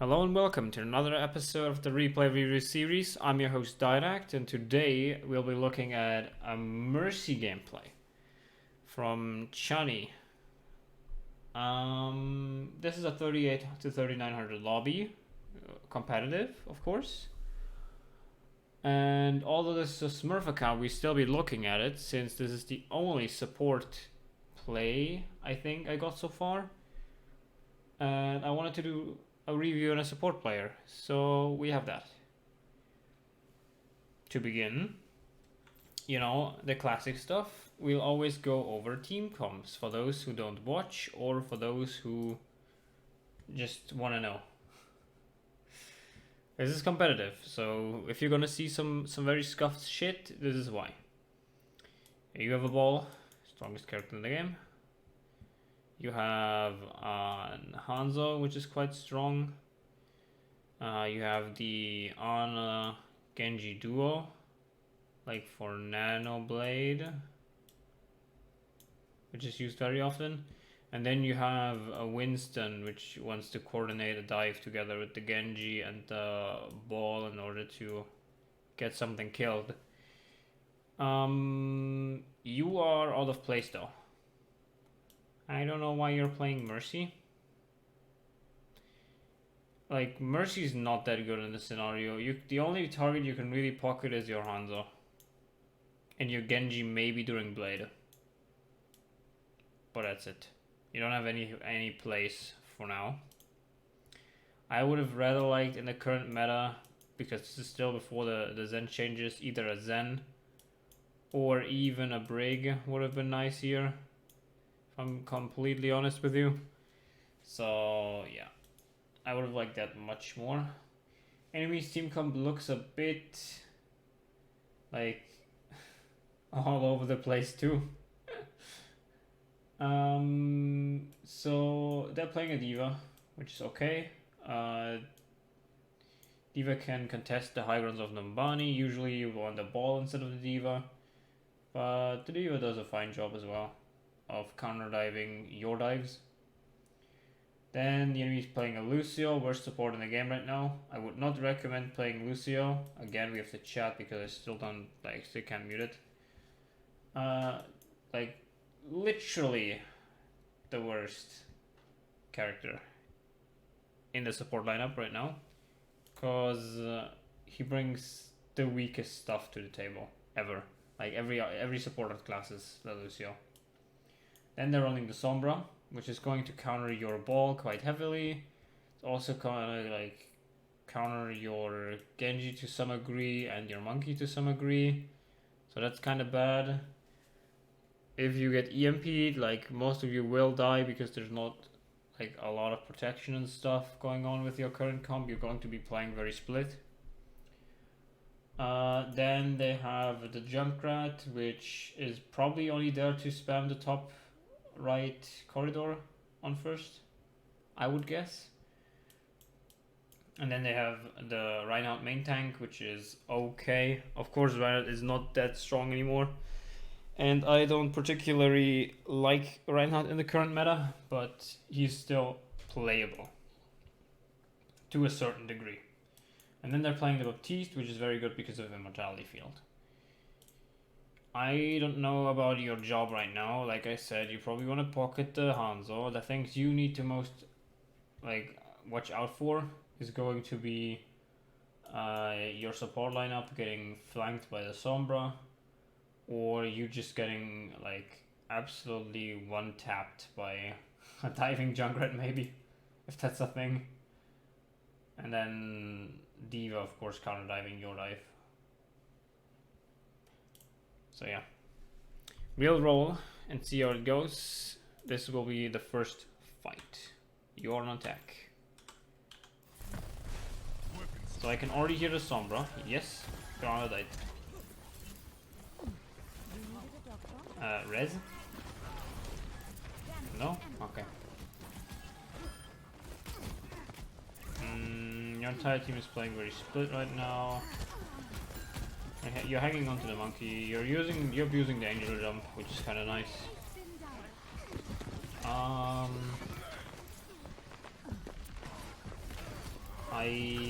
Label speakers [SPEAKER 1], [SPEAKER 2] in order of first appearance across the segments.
[SPEAKER 1] Hello and welcome to another episode of the Replay Review series. I'm your host Direct, and today we'll be looking at a Mercy gameplay from Chani. This is a 38 to 3900 lobby, competitive, of course. And although this is a Smurf account, we still be looking at it since this is the only support play I think I got so far. And I wanted to do a review on a support player, so we have that. To begin, you know, the classic stuff. We'll always go over team comps for those who don't watch or for those who just want to know. This is competitive, so if you're gonna see some very scuffed shit, this is why. You have a ball, strongest character in the game. You have Hanzo, which is quite strong. You have the Ana Genji duo, like for Nano Blade, which is used very often. And then you have a Winston, which wants to coordinate a dive together with the Genji and the ball in order to get something killed. You are out of place though. I don't know why you're playing Mercy. Like, Mercy's not that good in this scenario. The only target you can really pocket is your Hanzo. And your Genji maybe during Blade. But that's it. You don't have any place for now. I would have rather liked in the current meta, because this is still before the Zen changes, either a Zen or even a Brig would have been nice here. If I'm completely honest with you. So yeah, I would have liked that much more. Enemy's team comp looks a bit like all over the place too. So they're playing a D.Va, which is okay. D.Va can contest the high grounds of Numbani. Usually you want the ball instead of the D.Va, but the D.Va does a fine job as well of counter diving your dives. Then the enemy is playing a Lucio, worst support in the game right now. I would not recommend playing Lucio. Again, we have to chat because I still can't mute it. Like literally the worst character in the support lineup right now, because he brings the weakest stuff to the table ever. Like every support class is the Lucio. Then they're running the Sombra, which is going to counter your ball quite heavily. It's also kind of like counter your Genji to some degree and your Monkey to some degree. So that's kind of bad. If you get EMP'd, like most of you will die because there's not like a lot of protection and stuff going on with your current comp. You're going to be playing very split. Then they have the Junkrat, which is probably only there to spam the top right corridor on first, I would guess. And then they have the Reinhardt main tank, which is okay. Of course, Reinhardt is not that strong anymore, and I don't particularly like Reinhardt in the current meta, but he's still playable to a certain degree. And then they're playing the Baptiste, which is very good because of Immortality Field. I don't know about your job right now. Like I said, you probably want to pocket the Hanzo. The things you need to most like watch out for is going to be your support lineup getting flanked by the Sombra, or you just getting like absolutely one tapped by a diving Junkrat maybe, if that's a thing. And then D.Va, of course, counter diving your dive. So yeah, we'll roll and see how it goes. This will be the first fight. You're on attack. So I can already hear the Sombra. Yes, Grana died. Res? No? Okay. Your entire team is playing very split right now. You're hanging onto the monkey. You're abusing the angel jump, which is kind of nice.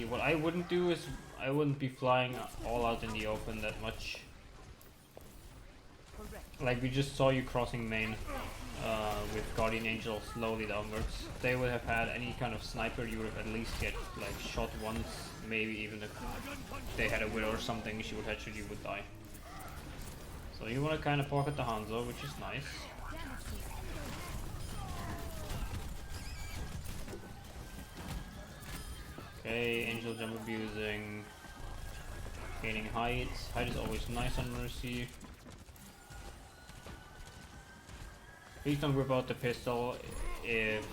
[SPEAKER 1] what I wouldn't do is I wouldn't be flying all out in the open that much. Like we just saw you crossing main with Guardian Angel slowly downwards. If they would have had any kind of sniper, you would have at least get like shot once, maybe even if they had a widow or something, she would headshot you, would die. So you want to kind of pocket the Hanzo, which is nice. Okay, Angel jump abusing, gaining height. Height is always nice on Mercy. Please don't whip out the pistol if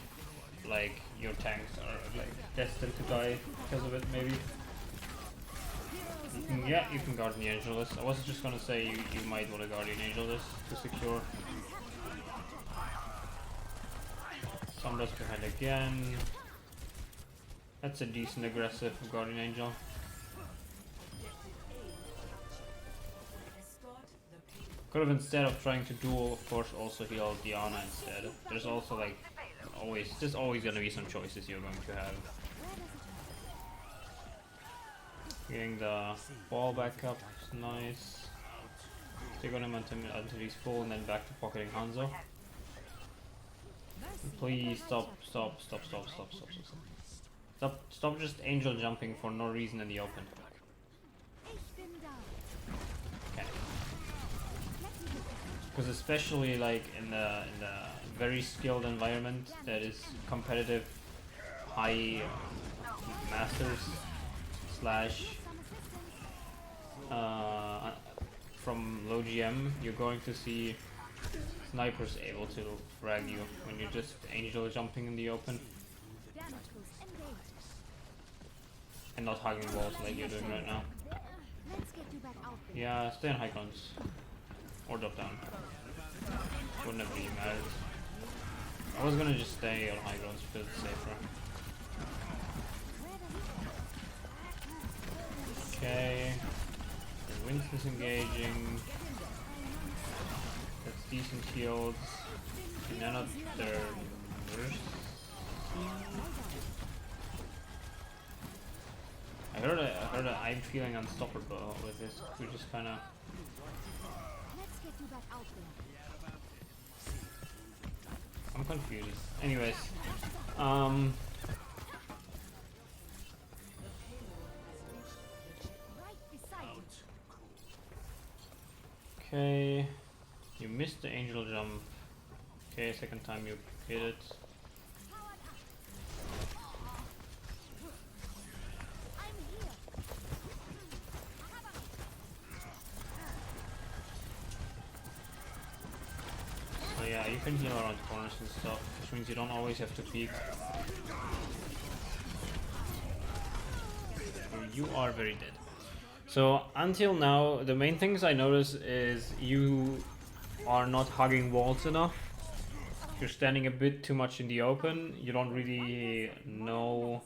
[SPEAKER 1] like your tanks are like destined to die because of it, maybe. You can Guardian Angel this. I was just gonna say you might want to Guardian Angel this to secure. Some dust behind again. That's a decent aggressive Guardian Angel. Could have, instead of trying to duel, of course, also heal Diana instead. There's also like there's always gonna be some choices you're going to have. Getting the ball back up is nice. Stick on him until he's full, and then back to pocketing Hanzo. Please stop just angel jumping for no reason in the open. Okay. Because especially like in the very skilled environment that is competitive, high masters slash from low GM, you're going to see snipers able to frag you when you're just angel jumping in the open and not hugging walls like you're doing right now. Yeah, stay on high grounds or drop down. Wouldn't have really mattered. I was gonna just stay on high grounds because it's safer. Okay, the wind's disengaging. That's decent shields. And none of their mercy. I heard that I'm feeling unstoppable with this, which is kind of. I'm confused. Anyways, okay, you missed the angel jump. Okay, second time you hit it. So yeah, you can heal around corners and stuff, which means you don't always have to peek. You are very dead. So until now, the main things I notice is you are not hugging walls enough. You're standing a bit too much in the open. You don't really know,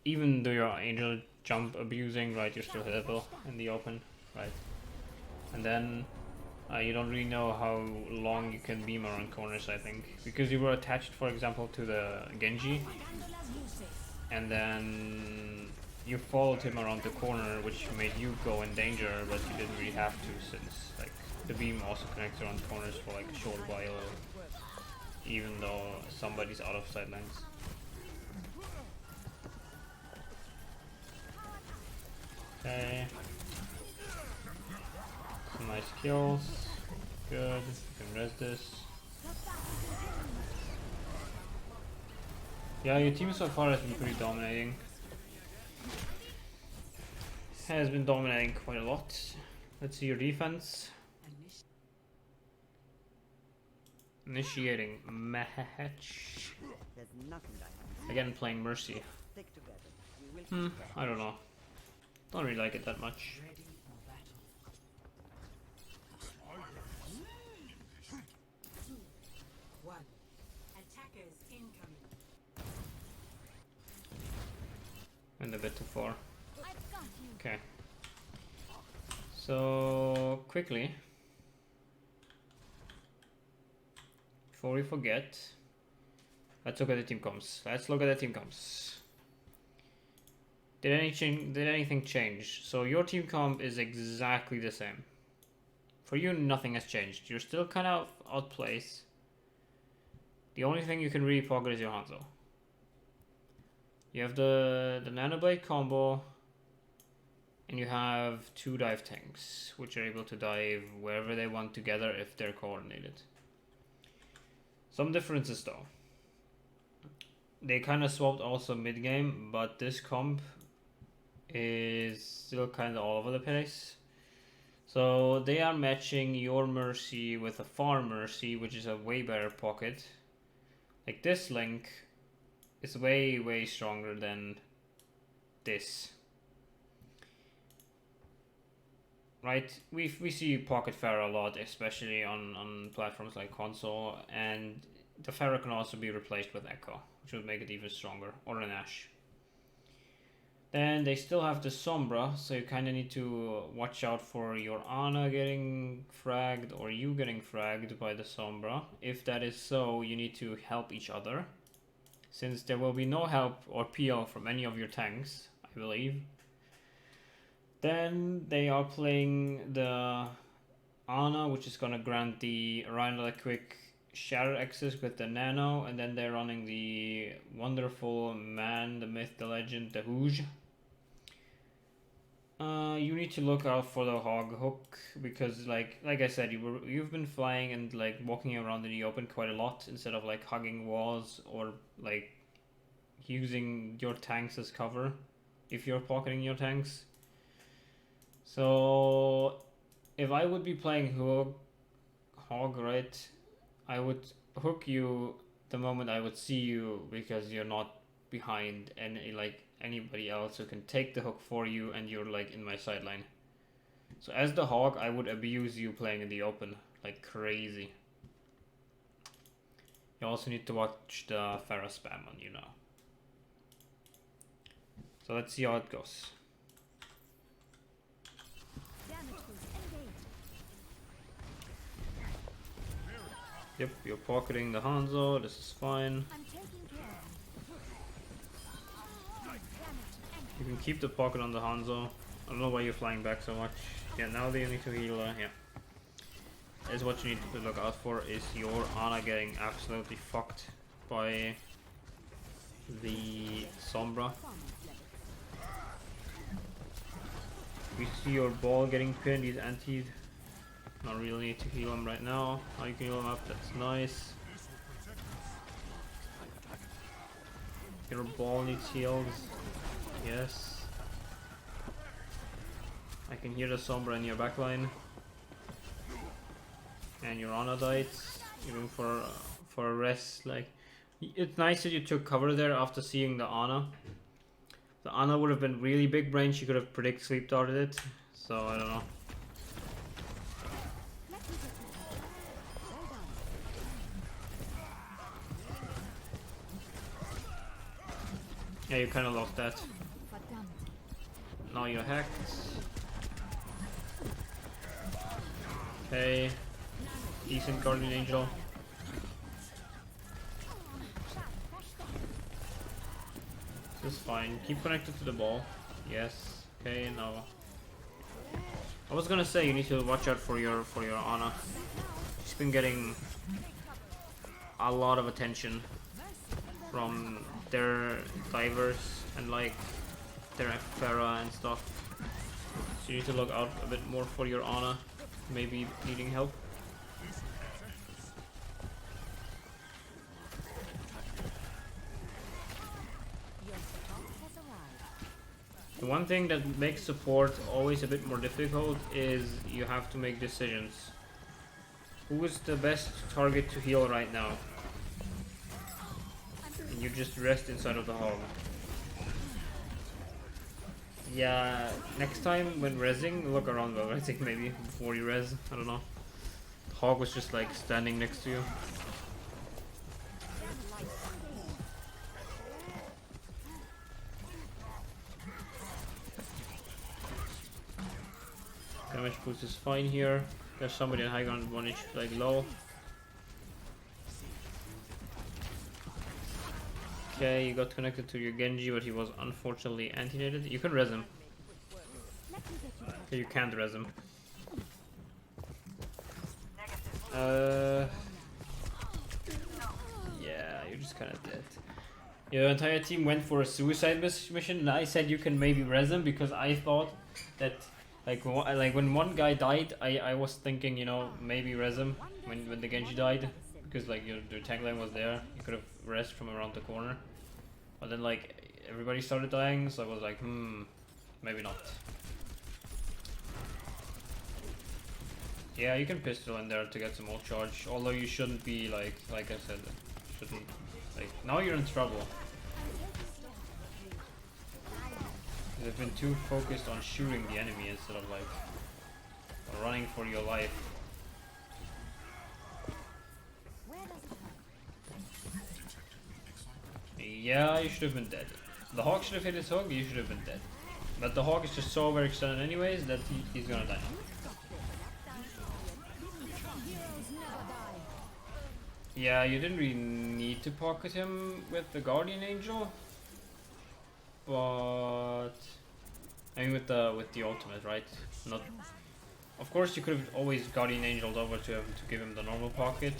[SPEAKER 1] even though you're angel jump abusing, right? You're still hittable in the open, right? And then you don't really know how long you can beam around corners, I think, because you were attached, for example, to the Genji, and then you followed him around the corner, which made you go in danger, but you didn't really have to, since like the beam also connects around corners for like a short while, even though somebody's out of sightlines. Okay. Some nice kills. Good. You can res this. Yeah, your team so far has been pretty dominating. Has been dominating quite a lot. Let's see your defense. Initiating match. Again, playing Mercy. I don't know. Don't really like it that much. And a bit too far. Okay. So quickly, before we forget, let's look at the team comps. Did anything change? So your team comp is exactly the same. For you, nothing has changed. You're still kind of outplaced. The only thing you can really pocket is your Hanzo. You have the Nanoblade combo, and you have 2 dive tanks, which are able to dive wherever they want together if they're coordinated. Some differences though. They kind of swapped also mid game, but this comp is still kind of all over the place. So they are matching your Mercy with a Farm Mercy, which is a way better pocket. Like this link is way stronger than this. Right? We see Pocket Pharah a lot, especially on platforms like console, and the Pharah can also be replaced with Echo, which would make it even stronger, or an Ashe. Then they still have the Sombra, so you kind of need to watch out for your Ana getting fragged or you getting fragged by the Sombra. If that is so, you need to help each other, since there will be no help or PO from any of your tanks, I believe. Then they are playing the Ana, which is going to grant the Rhino quick Shatter access with the Nano, and then they're running the wonderful man, the myth, the legend, the Hooge. You need to look out for the hog hook, because like I said, you've been flying and like walking around in the open quite a lot instead of like hugging walls or like using your tanks as cover if you're pocketing your tanks. So if I would be playing hog, right, I would hook you the moment I would see you, because you're not behind any like anybody else who can take the hook for you, and you're like in my sideline. So as the hog, I would abuse you playing in the open like crazy. You also need to watch the Pharah spam on you now. So let's see how it goes. Yep, you're pocketing the Hanzo, this is fine. You can keep the pocket on the Hanzo. I don't know why you're flying back so much. Yeah, now they need to heal, yeah. That's what you need to look out for, is your Ana getting absolutely fucked by the Sombra. You see your ball getting pinned, he's antied. Not really need to heal him right now. Now you can heal him up, that's nice. Your ball needs heals. Yes. I can hear the Sombra in your backline. And your Ana died. Even for a rest, like, it's nice that you took cover there after seeing the Ana. The Ana would have been really big brain, she could have predict sleep darted it. So I don't know. Yeah, you kind of lost that. Now you're hacked. Okay. Decent Guardian Angel. This is fine. Keep connected to the ball. Yes. Okay, now. I was gonna say you need to watch out for your Ana. She's been getting a lot of attention from their divers and like their Pharah and stuff. So you need to look out a bit more for your Ana, maybe needing help. The one thing that makes support always a bit more difficult is you have to make decisions. Who is the best target to heal right now? And you just rest inside of the hog. Yeah, next time when rezzing, look around while rezzing maybe, before you res, I don't know. The hog was just like standing next to you. Damage boost is fine here. There's somebody on high ground 1 HP like low. Okay, you got connected to your Genji, but he was unfortunately anti-nated. You can res him. Okay, you can't res him. Yeah, you're just kind of dead. Your entire team went for a suicide mission, and I said you can maybe res him because I thought that, like when one guy died, I was thinking, you know, maybe res him when the Genji died, because like your tank line was there, you could have res from around the corner. But then like everybody started dying, so I was like, maybe not. Yeah, you can pistol in there to get some more charge, although you shouldn't be like I said, shouldn't, like, now you're in trouble. You've been too focused on shooting the enemy instead of like running for your life. Yeah, you should have been dead. The Hawk should have hit his hook, you should have been dead. But the Hawk is just so very extended anyways that he's gonna die. Yeah, you didn't really need to pocket him with the Guardian Angel. But I mean with the ultimate, right? Not, of course you could have always Guardian Angeled over to him to give him the normal pocket.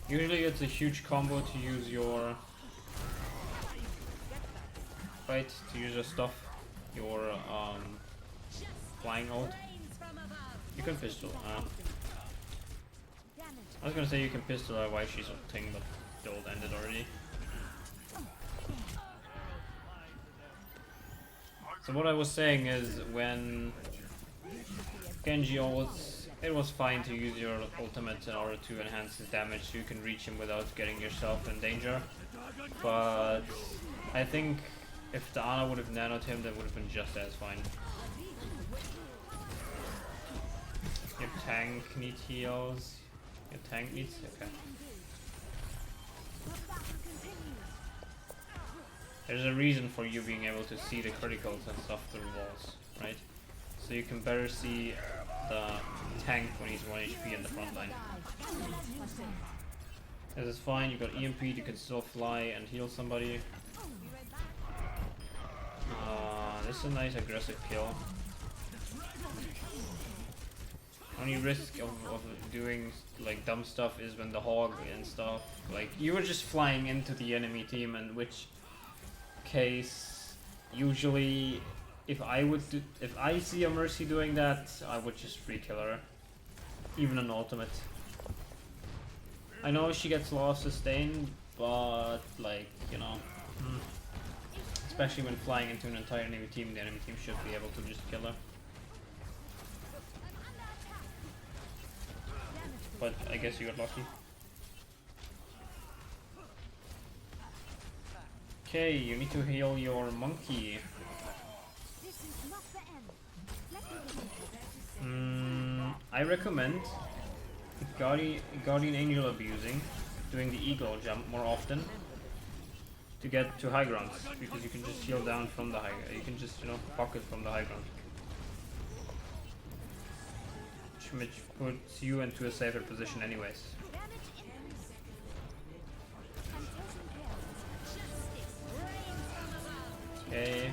[SPEAKER 1] Usually it's a huge combo to use your to use your stuff, your flying ult. You can pistol. I was gonna say you can pistol her while she's ulting, but the ult ended already. So what I was saying is, when Genji ults, it was fine to use your ultimate in order to enhance his damage so you can reach him without getting yourself in danger. But I think if the Ana would have nanoed him, that would have been just as fine. Your tank needs heals. Your tank needs? Okay. There's a reason for you being able to see the criticals and stuff through walls, right? So you can better see the tank when he's 1 HP in the front line. This is fine, you got EMP, you can still fly and heal somebody. This is a nice aggressive kill. Only risk of doing like dumb stuff is when the hog and stuff, like you were just flying into the enemy team, in which case usually if I see a Mercy doing that, I would just free kill her, even an ultimate. I know she gets lost sustain, but like, you know, especially when flying into an entire enemy team, the enemy team should be able to just kill her. But I guess you got lucky. Okay, you need to heal your monkey. I recommend Guardian Angel abusing, doing the eagle jump more often to get to high grounds, because you can just heal down from the high. You can just, you know, pocket from the high ground, which puts you into a safer position anyways. Okay.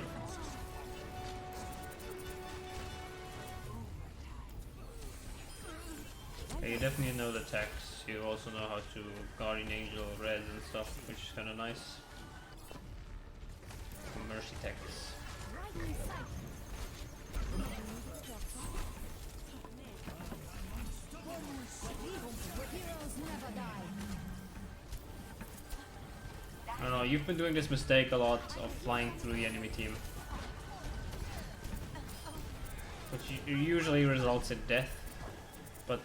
[SPEAKER 1] Okay, you definitely know the techs. You also know how to Guardian Angel res and stuff, which is kind of nice. Mercy techs. I don't know, you've been doing this mistake a lot of flying through the enemy team, which usually results in death, but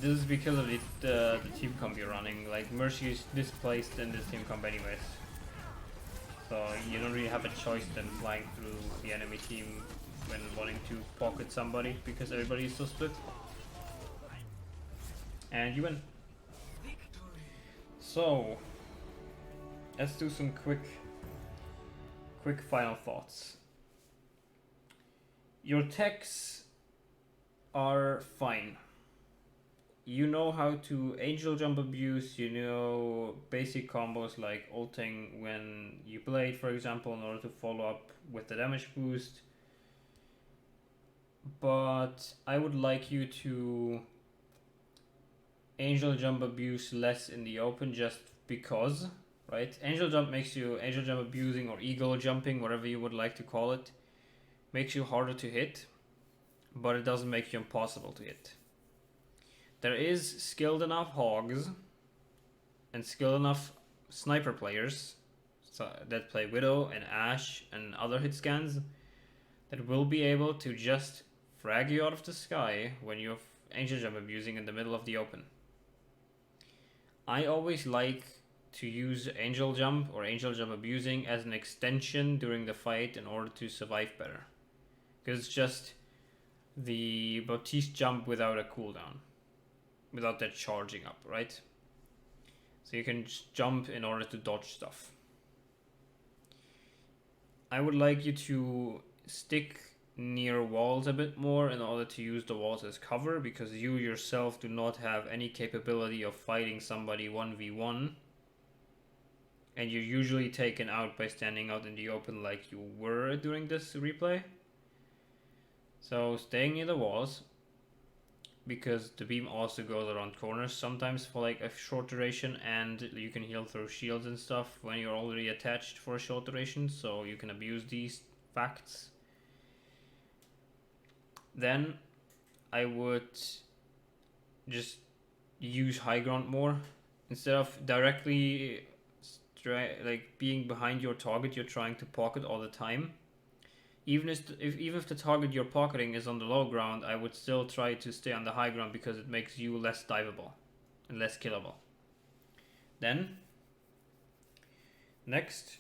[SPEAKER 1] this is because of the team comp you're running. Like, Mercy is displaced in this team comp anyways, so you don't really have a choice than flying through the enemy team when wanting to pocket somebody, because everybody is so split. And you win. So let's do some quick final thoughts. Your techs are fine. you know how to angel jump abuse, you know basic combos like ulting when you blade, for example, in order to follow up with the damage boost. But I would like you to angel jump abuse less in the open just because, right? Angel jump makes you, angel jump abusing or eagle jumping, whatever you would like to call it, makes you harder to hit, but it doesn't make you impossible to hit. There is skilled enough hogs and skilled enough sniper players that play Widow and Ashe and other hit scans that will be able to just frag you out of the sky when you're angel jump abusing in the middle of the open. I always like to use angel jump or angel jump abusing as an extension during the fight in order to survive better. Because it's just the Baptiste jump without a cooldown. Without that charging up, right? So you can just jump in order to dodge stuff. I would like you to stick near walls a bit more in order to use the walls as cover, because you yourself do not have any capability of fighting somebody 1v1, and you're usually taken out by standing out in the open like you were during this replay. So staying near the walls, because the beam also goes around corners sometimes for like a short duration, and you can heal through shields and stuff when you're already attached for a short duration, so you can abuse these facts. Then I would just use high ground more instead of directly like being behind your target you're trying to pocket all the time. Even if the target you're pocketing is on the low ground, I would still try to stay on the high ground because it makes you less diveable and less killable. Then next,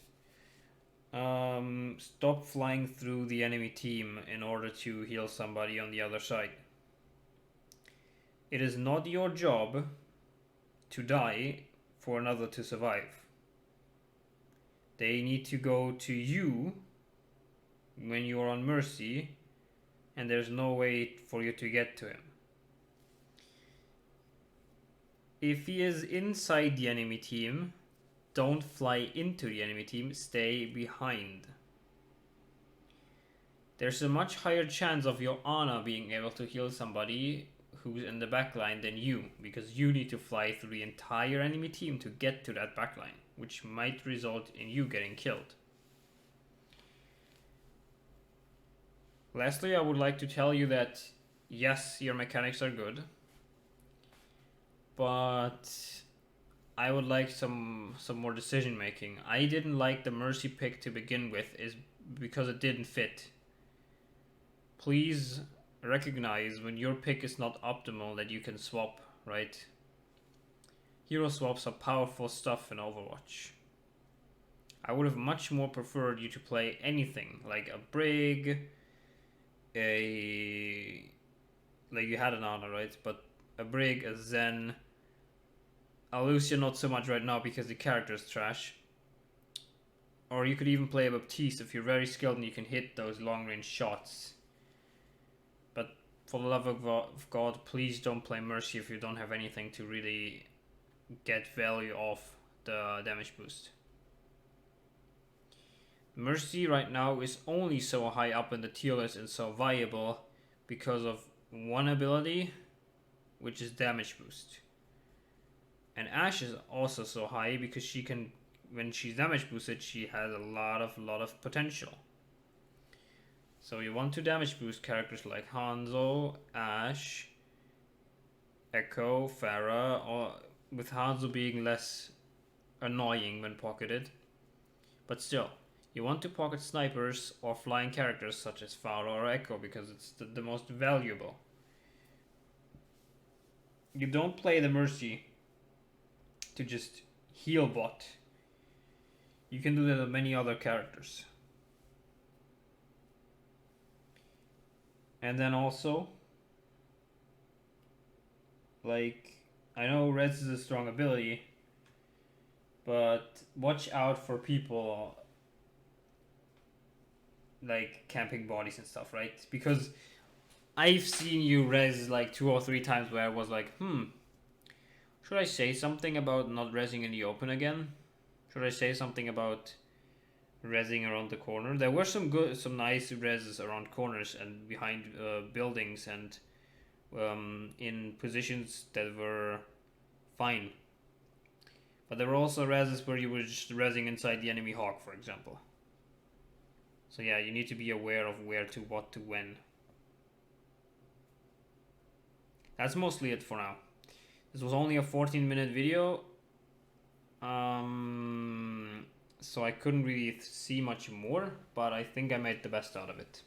[SPEAKER 1] stop flying through the enemy team in order to heal somebody on the other side. It is not your job to die for another to survive. They need to go to you when you're on mercy and there's no way for you to get to him. If he is inside the enemy team, don't fly into the enemy team, stay behind. There's a much higher chance of your Ana being able to heal somebody who's in the backline than you, because you need to fly through the entire enemy team to get to that backline, which might result in you getting killed. Lastly, I would like to tell you that yes, your mechanics are good, but I would like some more decision making. I didn't like the Mercy pick to begin with is because it didn't fit. Please recognize when your pick is not optimal that you can swap, right? Hero swaps are powerful stuff in Overwatch. I would have much more preferred you to play anything like a Brig, like you had an Ana, right? But a Brig, a Zen, a Lucia not so much right now because the character is trash. Or you could even play a Baptiste if you're very skilled and you can hit those long range shots. But for the love of God, please don't play Mercy if you don't have anything to really get value off the damage boost. Mercy right now is only so high up in the tier list and so viable because of one ability, which is damage boost. And Ashe is also so high because she can, when she's damage boosted, she has a lot of potential. So you want to damage boost characters like Hanzo, Ashe, Echo, Pharah, or with Hanzo being less annoying when pocketed. But still, you want to pocket snipers or flying characters such as Pharah or Echo because it's the most valuable. You don't play the Mercy to just heal bot. You can do that with many other characters. And then also, like, I know Reds is a strong ability, but watch out for people like camping bodies and stuff, right? Because I've seen you res like 2 or 3 times where I was like, should I say something about not resing in the open again? Should I say something about resing around the corner? There were some nice reses around corners and behind buildings and in positions that were fine. But there were also reses where you were just resing inside the enemy hawk, for example. So yeah, you need to be aware of where to, what to, when. That's mostly it for now. This was only a 14-minute video. So I couldn't really see much more, but I think I made the best out of it.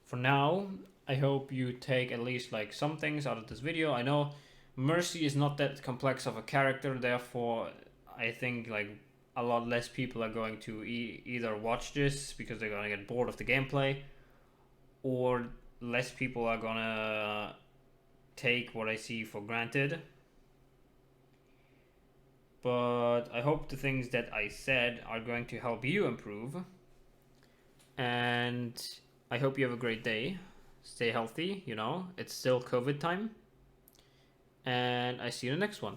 [SPEAKER 1] For now, I hope you take at least like some things out of this video. I know Mercy is not that complex of a character, therefore I think like a lot less people are going to either watch this because they're gonna get bored of the gameplay, or less people are gonna take what I see for granted. But I hope the things that I said are going to help you improve. And I hope you have a great day. Stay healthy, it's still COVID time. And I see you in the next one.